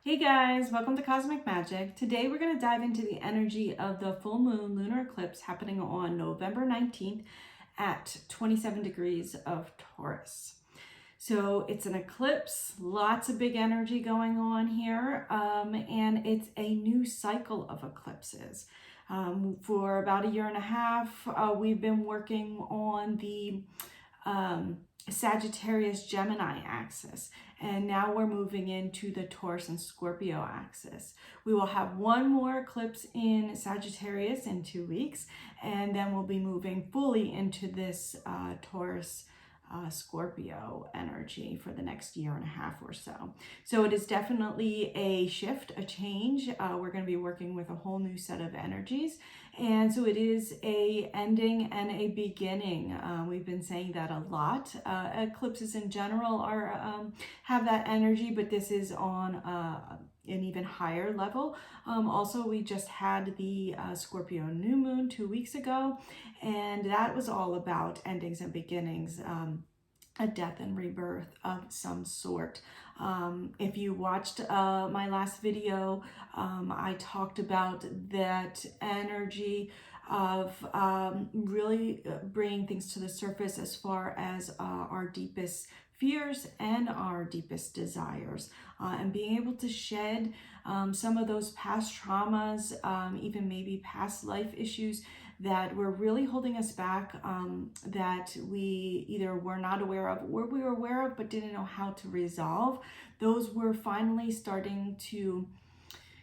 Hey guys, welcome to Cosmic Magic. Today we're going to dive into the energy of the full moon lunar eclipse happening on November 19th at 27 degrees of Taurus. So it's an eclipse, lots of big energy going on here, and it's a new cycle of eclipses. For about a year and a half, we've been working on the Sagittarius Gemini axis, and now we're moving into the Taurus and Scorpio axis. We will have one more eclipse in Sagittarius in 2 weeks, and then we'll be moving fully into this Taurus Scorpio energy for the next year and a half or so. So it is definitely a shift, a change. We're going to be working with a whole new set of energies. And so it is a ending and a beginning. We've been saying that a lot. Eclipses in general have that energy, but this is on an even higher level. Also, we just had the Scorpio new moon 2 weeks ago, and that was all about endings and beginnings. A death and rebirth of some sort. If you watched my last video, I talked about that energy of really bringing things to the surface as far as our deepest fears and our deepest desires, and being able to shed some of those past traumas, even maybe past life issues that were really holding us back, that we either were not aware of or we were aware of but didn't know how to resolve. Those were finally starting to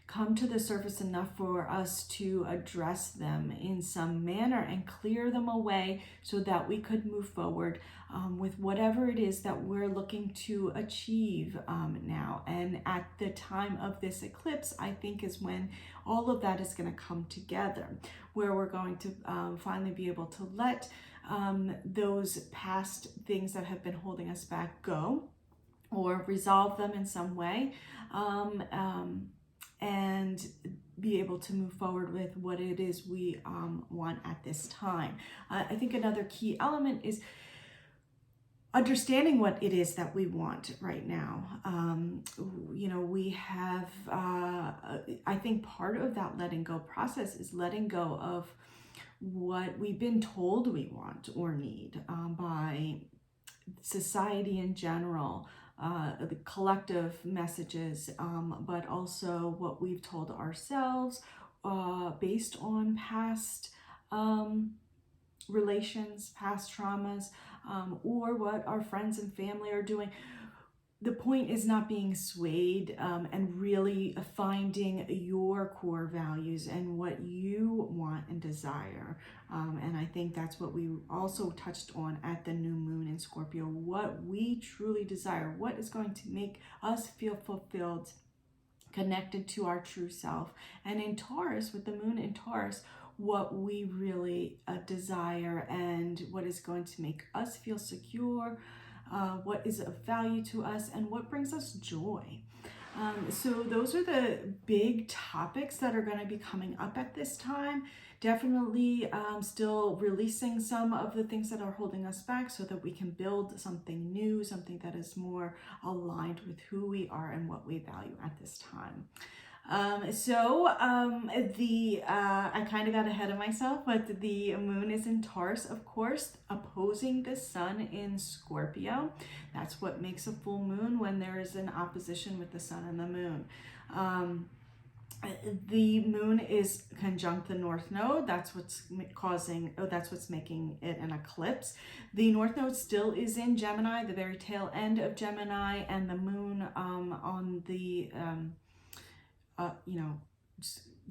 come to the surface enough for us to address them in some manner and clear them away so that we could move forward with whatever it is that we're looking to achieve now. And at the time of this eclipse, I think is when all of that is going to come together, where we're going to finally be able to let those past things that have been holding us back go, or resolve them in some way, and be able to move forward with what it is we want at this time. I think another key element is understanding what it is that we want right now. We have, I think part of that letting go process is letting go of what we've been told we want or need by society in general, the collective messages, but also what we've told ourselves based on past relations, past traumas, or what our friends and family are doing. The point is not being swayed, and really finding your core values and what you want and desire. And I think that's what we also touched on at the new moon in Scorpio, what we truly desire, what is going to make us feel fulfilled, connected to our true self. And in Taurus, with the moon in Taurus, what we really desire and what is going to make us feel secure, what is of value to us, and what brings us joy. So those are the big topics that are going to be coming up at this time. Definitely still releasing some of the things that are holding us back so that we can build something new, something that is more aligned with who we are and what we value at this time. I kind of got ahead of myself, but the moon is in Taurus, of course, opposing the sun in Scorpio. That's what makes a full moon, when there is an opposition with the sun and the moon. The moon is conjunct the North Node. That's what's making it an eclipse. The North Node still is in Gemini, the very tail end of Gemini, and the moon on the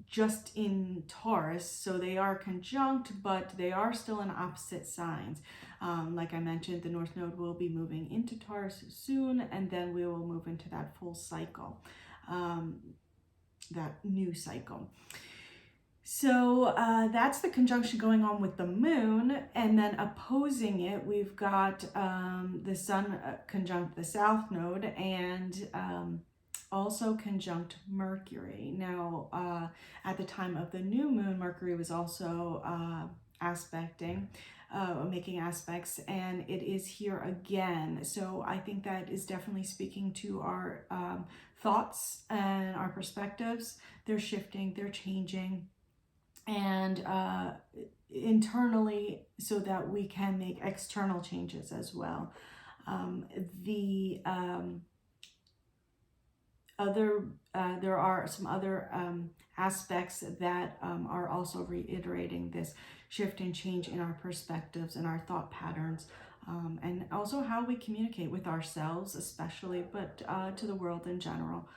just in Taurus, so they are conjunct, but they are still in opposite signs. Like I mentioned, the North Node will be moving into Taurus soon, and then we will move into that full cycle, that new cycle. So that's the conjunction going on with the moon, and then opposing it, we've got the sun conjunct the South Node, and also conjunct Mercury. Now, at the time of the new moon, Mercury was also aspecting, making aspects, and it is here again. So I think that is definitely speaking to our thoughts and our perspectives. They're shifting, they're changing, and internally, so that we can make external changes as well. There are some other aspects that are also reiterating this shift and change in our perspectives and our thought patterns, and also how we communicate with ourselves especially, but to the world in general.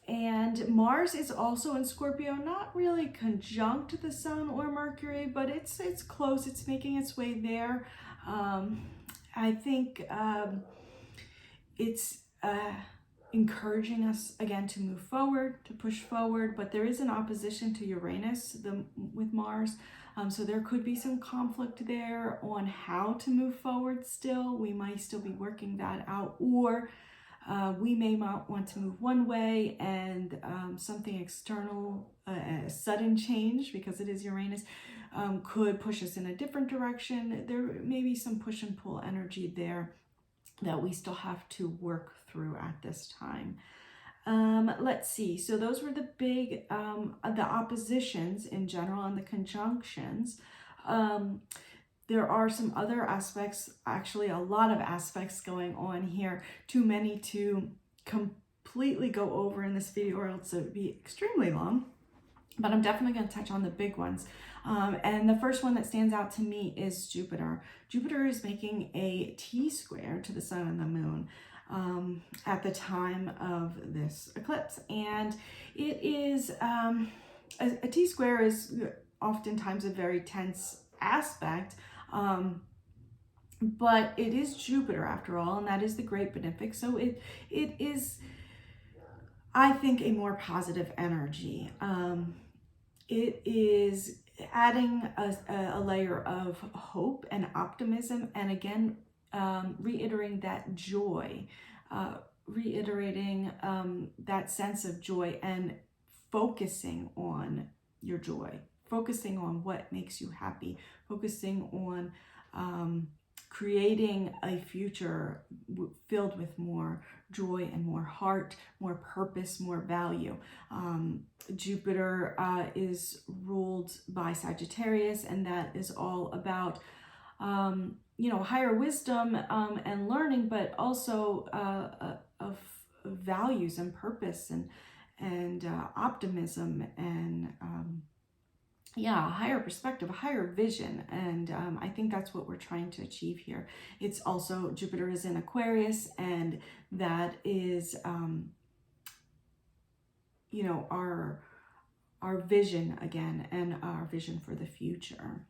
And Mars is also in Scorpio, not really conjunct the Sun or Mercury, but it's close. It's making its way there. I think it's encouraging us again to move forward, to push forward, but there is an opposition to Uranus with Mars. So there could be some conflict there on how to move forward still. We might still be working that out, or we may want to move one way, and something external, a sudden change, because it is Uranus, could push us in a different direction. There may be some push and pull energy there that we still have to work through at this time. Let's see. So those were the big, the oppositions in general and the conjunctions. There are some other aspects, actually a lot of aspects going on here, too many to completely go over in this video, or else it would be extremely long. But I'm definitely going to touch on the big ones. And the first one that stands out to me is Jupiter. Jupiter is making a T-square to the Sun and the Moon at the time of this eclipse. And it is, a T-square is oftentimes a very tense aspect, but it is Jupiter after all, and that is the great benefic. So it is, I think, a more positive energy. It is adding a layer of hope and optimism, and again, reiterating that joy, reiterating that sense of joy, and focusing on your joy, focusing on what makes you happy, focusing on creating a future filled with more joy and more heart, more purpose, more value. Jupiter is ruled by Sagittarius, and that is all about higher wisdom and learning, but also of values and purpose and optimism and a higher perspective, a higher vision. And I think that's what we're trying to achieve here. It's also, Jupiter is in Aquarius, and that is, our vision again, and our vision for the future.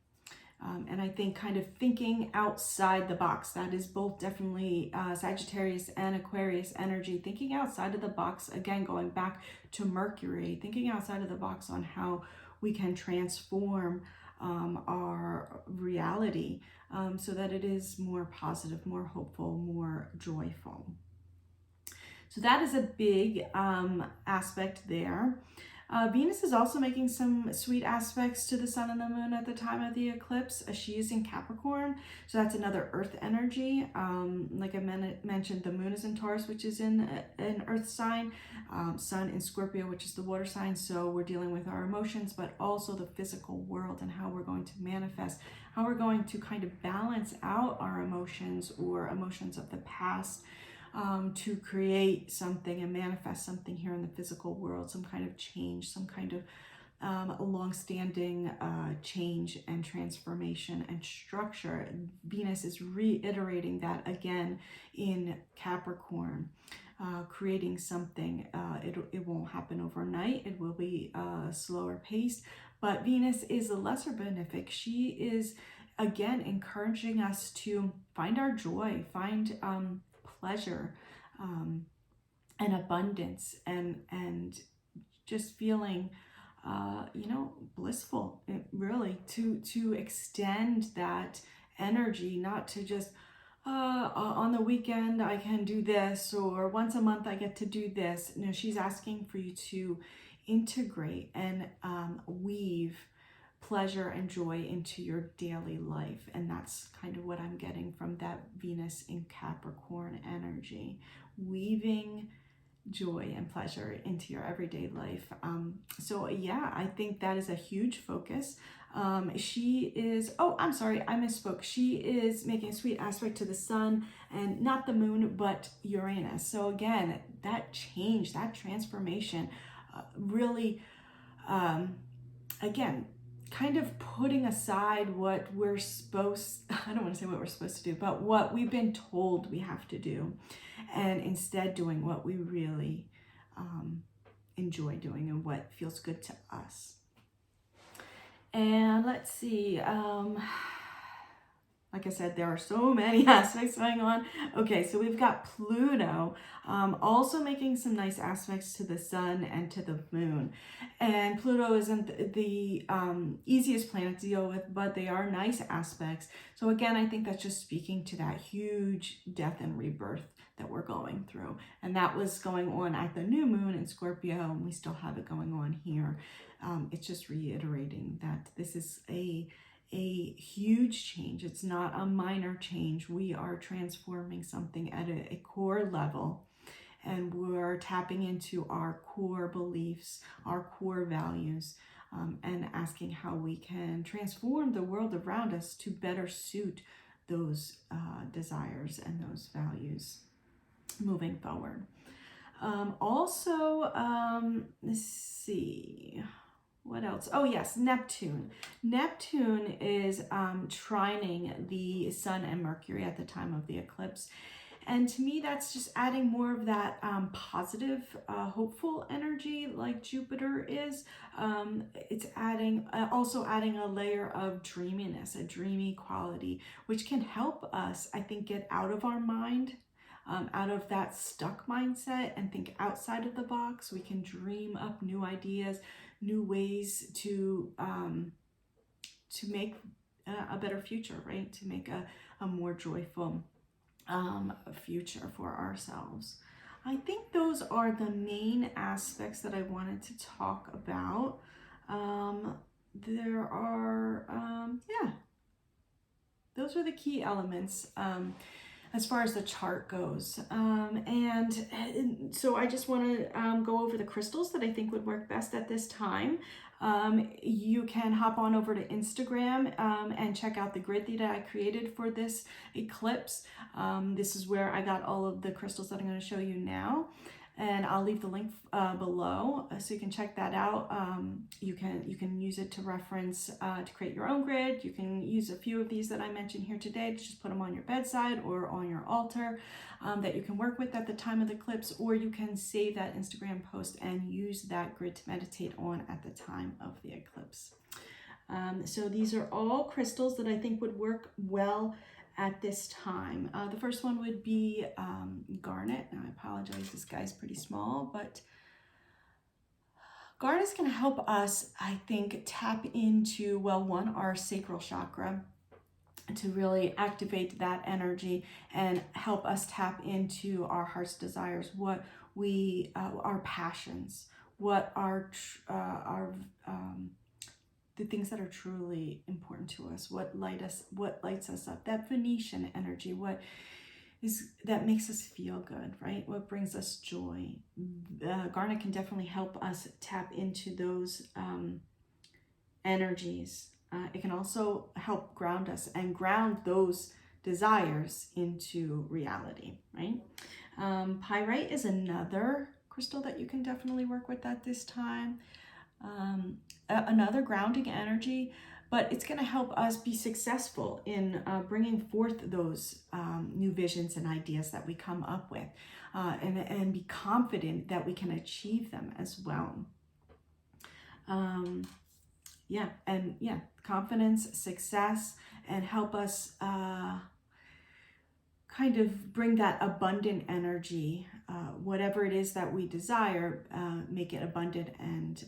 And I think kind of thinking outside the box, that is both definitely Sagittarius and Aquarius energy, thinking outside of the box, again, going back to Mercury, thinking outside of the box on how we can transform our reality so that it is more positive, more hopeful, more joyful. So that is a big aspect there. Venus is also making some sweet aspects to the Sun and the Moon at the time of the eclipse. She is in Capricorn, so that's another Earth energy. Like I mentioned, the Moon is in Taurus, which is in an Earth sign. Sun in Scorpio, which is the water sign. So we're dealing with our emotions, but also the physical world and how we're going to manifest, how we're going to kind of balance out our emotions or emotions of the past, to create something and manifest something here in the physical world, some kind of change, some kind of long-standing change and transformation and structure. Venus is reiterating that again in Capricorn, creating something. It won't happen overnight. It will be slower paced, but Venus is a lesser benefic. She is again encouraging us to find our joy, find pleasure and abundance, and just feeling blissful, really, to extend that energy, not to just on the weekend I can do this, or once a month I get to do this. She's asking for you to integrate and weave pleasure and joy into your daily life. And that's kind of what I'm getting from that Venus in Capricorn energy, weaving joy and pleasure into your everyday life. So yeah, I think that is a huge focus. She is, oh, I'm sorry, I misspoke. She is making a sweet aspect to the sun, and not the moon, but Uranus. So again, that change, that transformation, really, again, kind of putting aside what we're supposed, I don't want to say what we're supposed to do, but what we've been told we have to do, and instead doing what we really enjoy doing and what feels good to us. And let's see, like I said, there are so many aspects going on. Okay, so we've got Pluto also making some nice aspects to the sun and to the moon. And Pluto isn't the easiest planet to deal with, but they are nice aspects. So again, I think that's just speaking to that huge death and rebirth that we're going through. And that was going on at the new moon in Scorpio, and we still have it going on here. It's just reiterating that this is a huge change. It's not a minor change. We are transforming something at a core level, and we're tapping into our core beliefs, our core values, and asking how we can transform the world around us to better suit those desires and those values moving forward. Let's see. What else? Oh yes, Neptune. Neptune is trining the sun and Mercury at the time of the eclipse. And to me, that's just adding more of that positive, hopeful energy like Jupiter is. It's adding, also adding a layer of dreaminess, a dreamy quality, which can help us, I think, get out of our mind, out of that stuck mindset, and think outside of the box. We can dream up new ideas, new ways to make a better future, right? To make a more joyful future for ourselves. I think those are the main aspects that I wanted to talk about. There are, yeah, those are the key elements as far as the chart goes. And so I just want to go over the crystals that I think would work best at this time. You can hop on over to Instagram and check out the grid that I created for this eclipse. This is where I got all of the crystals that I'm going to show you now. And I'll leave the link below so you can check that out. You can use it to reference to create your own grid. You can use a few of these that I mentioned here today to just put them on your bedside or on your altar that you can work with at the time of the eclipse, or you can save that Instagram post and use that grid to meditate on at the time of the eclipse. So these are all crystals that I think would work well at this time. The first one would be Garnet. Now I apologize, this guy's pretty small, but Garnet is going to help us, I think, tap into, well, one, our sacral chakra, to really activate that energy and help us tap into our heart's desires, what we, our passions, what are the things that are truly important to us, what lights us up, that Venetian energy, what is that makes us feel good, right? What brings us joy. Garnet can definitely help us tap into those energies. It can also help ground us and ground those desires into reality, right? Pyrite is another crystal that you can definitely work with at this time. Another grounding energy, but it's going to help us be successful in bringing forth those new visions and ideas that we come up with, and be confident that we can achieve them as well. Confidence, success, and help us kind of bring that abundant energy, whatever it is that we desire, make it abundant and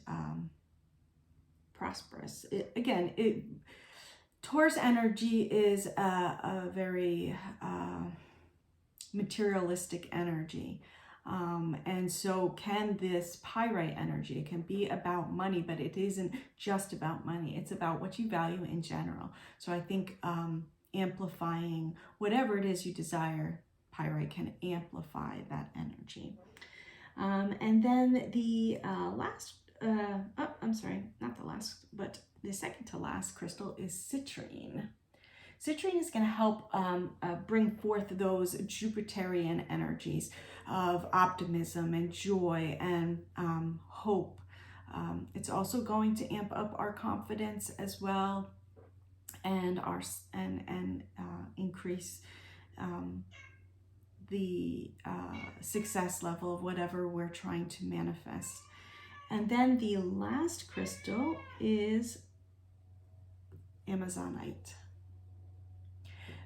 prosperous. Taurus energy is a very materialistic energy. And so can this Pyrite energy. It can be about money, but it isn't just about money. It's about what you value in general. So I think amplifying whatever it is you desire, Pyrite can amplify that energy. And then the I'm sorry, not the last, but the second to last crystal is Citrine. Citrine is going to help bring forth those Jupiterian energies of optimism and joy and hope. It's also going to amp up our confidence as well, and increase the success level of whatever we're trying to manifest. And then the last crystal is Amazonite.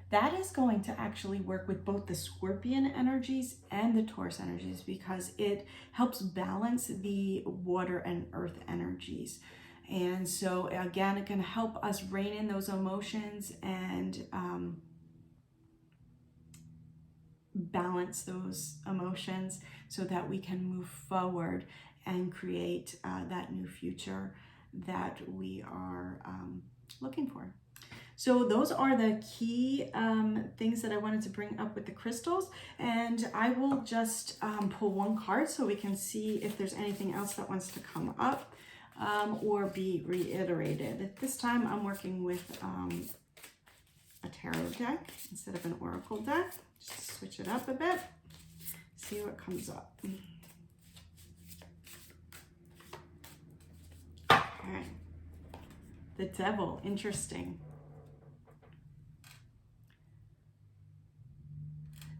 That is going to actually work with both the Scorpion energies and the Taurus energies, because it helps balance the water and earth energies. And so again, it can help us rein in those emotions and balance those emotions so that we can move forward and create that new future that we are looking for. So those are the key things that I wanted to bring up with the crystals. And I will just pull one card so we can see if there's anything else that wants to come up or be reiterated. This time I'm working with a tarot deck instead of an oracle deck. Just switch it up a bit, see what comes up. Okay. The Devil, interesting.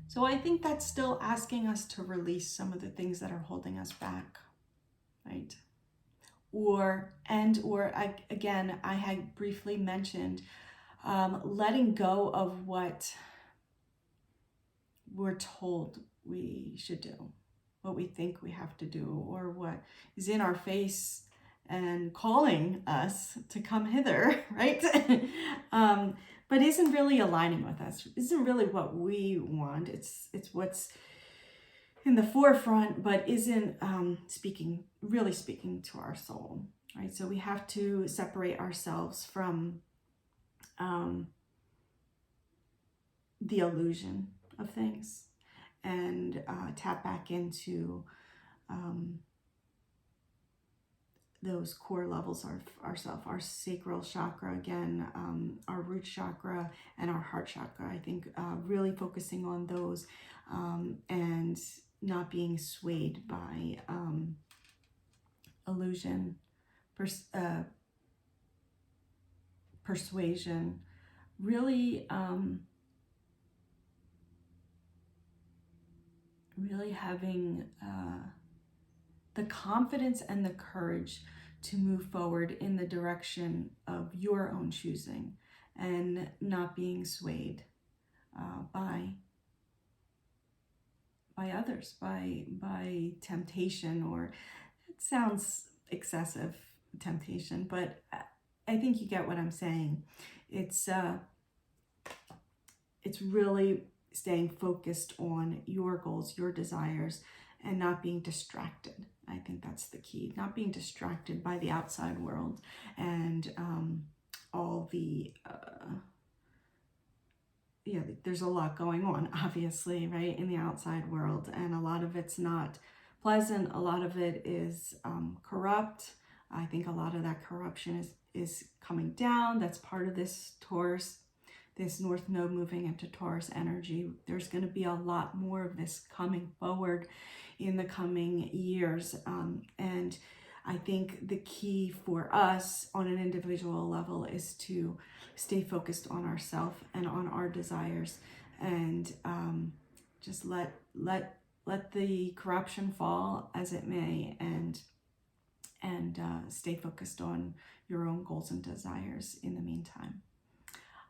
So I think that's still asking us to release some of the things that are holding us back, right? Again, I had briefly mentioned letting go of what we're told we should do, what we think we have to do, or what is in our face and calling us to come hither, right? But isn't really aligning with us, isn't really what we want. It's what's in the forefront, but isn't really speaking to our soul, right? So we have to separate ourselves from the illusion of things and tap back into those core levels of ourself, our sacral chakra, again, our root chakra and our heart chakra. I think really focusing on those and not being swayed by illusion, persuasion, really having the confidence and the courage to move forward in the direction of your own choosing, and not being swayed by others, by temptation, or it sounds excessive, temptation, but I think you get what I'm saying. It's really staying focused on your goals, your desires, and not being distracted. I think that's the key. Not being distracted by the outside world and all the, there's a lot going on, obviously, right, in the outside world. And a lot of it's not pleasant. A lot of it is corrupt. I think a lot of that corruption is coming down. That's part of this Taurus, this North Node moving into Taurus energy. There's going to be a lot more of this coming forward in the coming years. And I think the key for us on an individual level is to stay focused on ourselves and on our desires, and just let the corruption fall as it may, and stay focused on your own goals and desires in the meantime.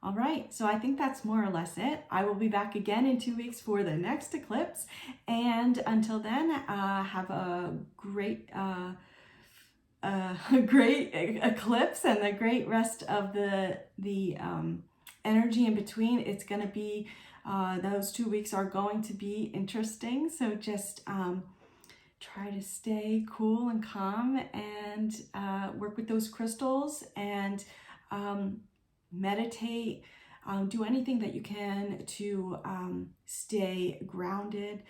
All right, so I think that's more or less it. I will be back again in 2 weeks for the next eclipse. And until then, have a great eclipse and the great rest of the energy in between. It's going to be Those 2 weeks are going to be interesting. So just try to stay cool and calm and work with those crystals and meditate. Do anything that you can to stay grounded,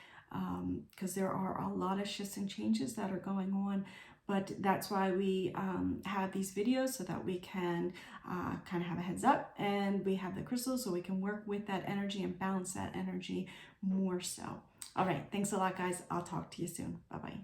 because there are a lot of shifts and changes that are going on. But that's why we have these videos, so that we can kind of have a heads up, and we have the crystals so we can work with that energy and balance that energy more so. All right, thanks a lot, guys. I'll talk to you soon. Bye-bye.